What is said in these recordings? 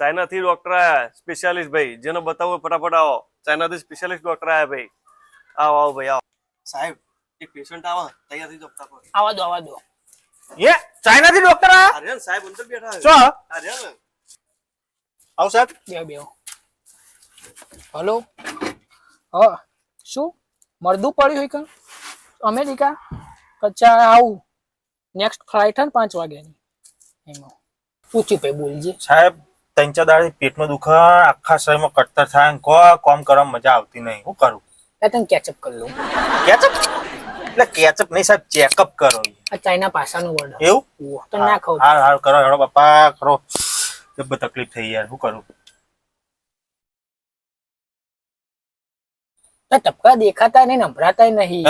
China થી doctor આયા specialist ભાઈ, જેને બતાવો ફટાફટ આવો. ચાઇના થી સ્પેશિયાલિસ્ટ ડોક્ટર આયા ભાઈ. આવો આવો ભાઈ આવો. સાહેબ એક પેશન્ટ આવો, તૈયાર થઈ જાવ ફટાફટ. આવા દો. એ ચાઇના થી ડોક્ટર આ? અરે સાહેબ અંદર બેઠા છે. શું? અરે આવો સાહેબ. બે. હેલો. હા શું મરદું પડ્યું હોય કે અમેરિકા? કચ્ચા આવું નેક્સ્ટ ફ્લાઇટ હે 5 વાગ્યાની. એમાં પૂછી પે બોલજે સાહેબ. 3-4 દાડા પેટમાં દુખે, આખા શરીરમાં કટ્ટર થાય, કોમ કરવા મજા આવતી નહીં. શું કરું? તને કેચઅપ કરી લઉં. કેચઅપ? એટલે કેચઅપ નહીં સાહેબ, ચેકઅપ કરો. આ ચાઇના પાસાનું વર્ડ એવું તો ના ખાવ. હાર કરો હેડો બાપા કરો. જબ્બર તકલીફ થઈ યાર, શું કરું? ટપકા દેખાતા નહીં, નભરાતા નહીં.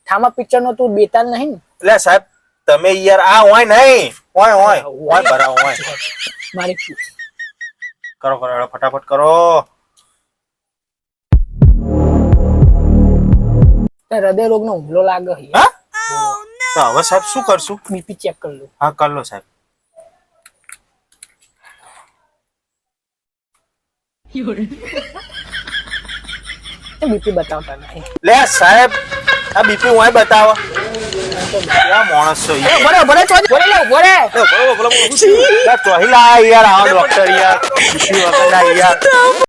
થામા પિક્ચર નો તું બેતાલ નહીં ને? એટલે સાહેબ તમે યાર આ હોય નહીં, હોય બરાબર હોય. મારી કરો હેડો ફટાફટ કરો. હૃદય રોગ નો હુમલો લાગે. હા તો હવે સાહેબ શું કરશું? બીપી ચેક કરી લો. હા કર લો સાહેબ. બીપી બતાવતા નહીં. લે સાહેબ આ બીપી હું બતાવો. ક્યાં માણસ છો યાર? યાર આવો ડોક્ટર યાર. બીપી વગર ના યાર.